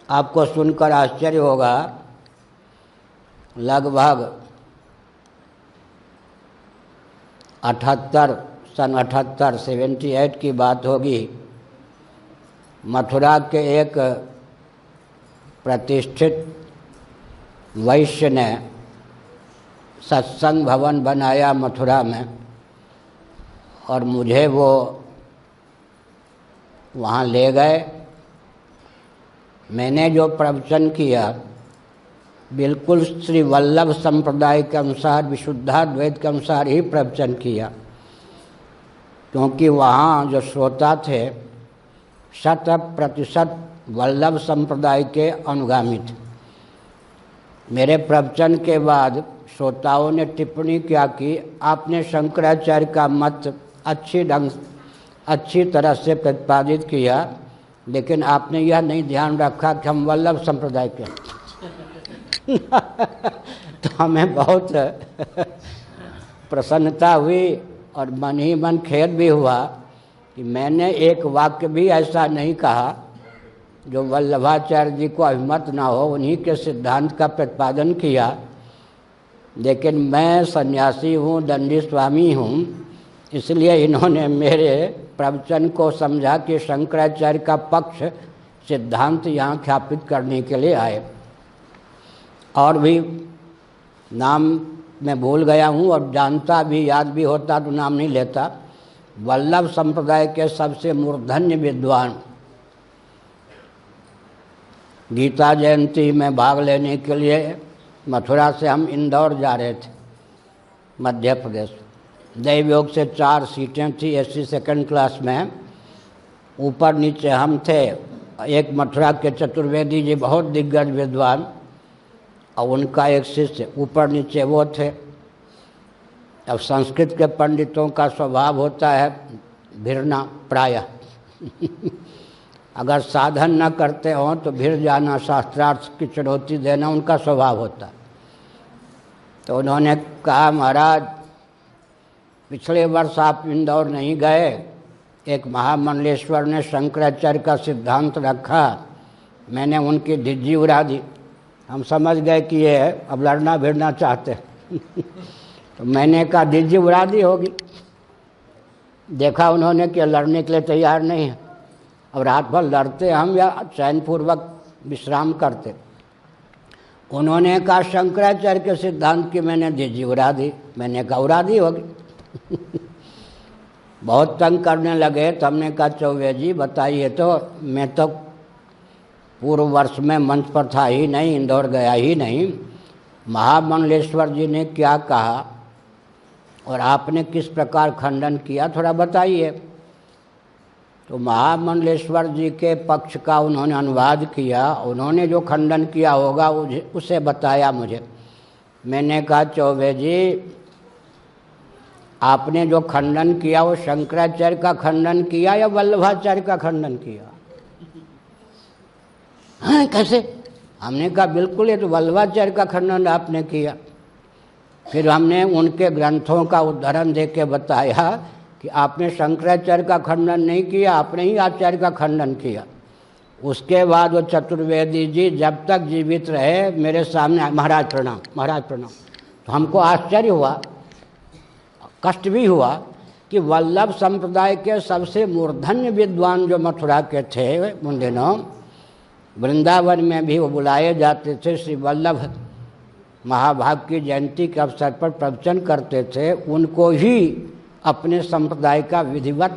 आपको सुनकर आश्चर्य होगा, लगभग 78 की बात होगी। मथुरा के एक प्रतिष्ठित वैश्य ने सत्संग भवन बनाया मथुरा में, और मुझे वो वहाँ ले गए। मैंने जो प्रवचन किया बिल्कुल श्री वल्लभ संप्रदाय के अनुसार, विशुद्धाद्वैत के अनुसार ही प्रवचन किया, क्योंकि वहाँ जो श्रोता थे 100% वल्लभ संप्रदाय के अनुगामी थे। मेरे प्रवचन के बाद श्रोताओं ने टिप्पणी क्या की, आपने शंकराचार्य का मत अच्छी तरह से प्रतिपादित किया, लेकिन आपने यह नहीं ध्यान रखा कि हम वल्लभ संप्रदाय के तो हमें बहुत प्रसन्नता हुई और मन ही मन खेद भी हुआ कि मैंने एक वाक्य भी ऐसा नहीं कहा जो वल्लभाचार्य जी को अभिमत ना हो, उन्हीं के सिद्धांत का प्रतिपादन किया। लेकिन मैं सन्यासी हूँ, दंडी स्वामी हूँ, इसलिए इन्होंने मेरे प्रवचन को समझा कि शंकराचार्य का पक्ष सिद्धांत यहाँ ख्यापित करने के लिए आए। और भी नाम मैं भूल गया हूँ, और जानता भी, याद भी होता तो नाम नहीं लेता। वल्लभ संप्रदाय के सबसे मूर्धन्य विद्वान, गीता जयंती में भाग लेने के लिए मथुरा से हम इंदौर जा रहे थे, मध्य प्रदेश। दैवयोग से 4 सीटें थी एसी सेकंड क्लास में। ऊपर नीचे हम थे, एक मथुरा के चतुर्वेदी जी बहुत दिग्गज विद्वान, और उनका एक शिष्य, ऊपर नीचे वो थे। अब संस्कृत के पंडितों का स्वभाव होता है भिड़ना प्रायः अगर साधन न करते हों तो भिड़ जाना, शास्त्रार्थ की चुनौती देना उनका स्वभाव होता। तो उन्होंने कहा, महाराज पिछले वर्ष आप इंदौर नहीं गए, एक महामंडलेश्वर ने शंकराचार्य का सिद्धांत रखा, मैंने उनकी धिज्जी उड़ा दी। हम समझ गए कि ये अब लड़ना भिड़ना चाहते तो मैंने कहा धिज्जी उड़ा दी होगी। देखा उन्होंने कि लड़ने के लिए तैयार नहीं है। अब रात भर लड़ते हम या चैनपूर्वक विश्राम करते। उन्होंने कहा शंकराचार्य के सिद्धांत की मैंने धिज्जी उड़ा दी। मैंने कहा उड़ा दी होगी बहुत तंग करने लगे। तो हमने कहा चौबे जी बताइए, तो मैं तो पूर्व वर्ष में मंच पर था ही नहीं, इंदौर गया ही नहीं। महामंडलेश्वर जी ने क्या कहा और आपने किस प्रकार खंडन किया, थोड़ा बताइए। तो महामंडलेश्वर जी के पक्ष का उन्होंने अनुवाद किया, उन्होंने जो खंडन किया होगा उसे बताया मुझे। मैंने कहा चौबे जी आपने जो खंडन किया वो शंकराचार्य का खंडन किया या वल्लभाचार्य का खंडन किया? हाँ कैसे? हमने कहा बिल्कुल ये तो वल्लभाचार्य का खंडन आपने किया। फिर हमने उनके ग्रंथों का उदाहरण दे के बताया कि आपने शंकराचार्य का खंडन नहीं किया, आपने ही आचार्य का खंडन किया। उसके बाद वो चतुर्वेदी जी जब तक जीवित रहे मेरे सामने, महाराज प्रणाम, महाराज प्रणाम। तो हमको आश्चर्य हुआ, कष्ट भी हुआ कि वल्लभ संप्रदाय के सबसे मूर्धन्य विद्वान जो मथुरा के थे उन दिनों, वृंदावन में भी वो बुलाए जाते थे, श्री वल्लभ महाभाग की जयंती के अवसर पर प्रवचन करते थे, उनको ही अपने संप्रदाय का विधिवत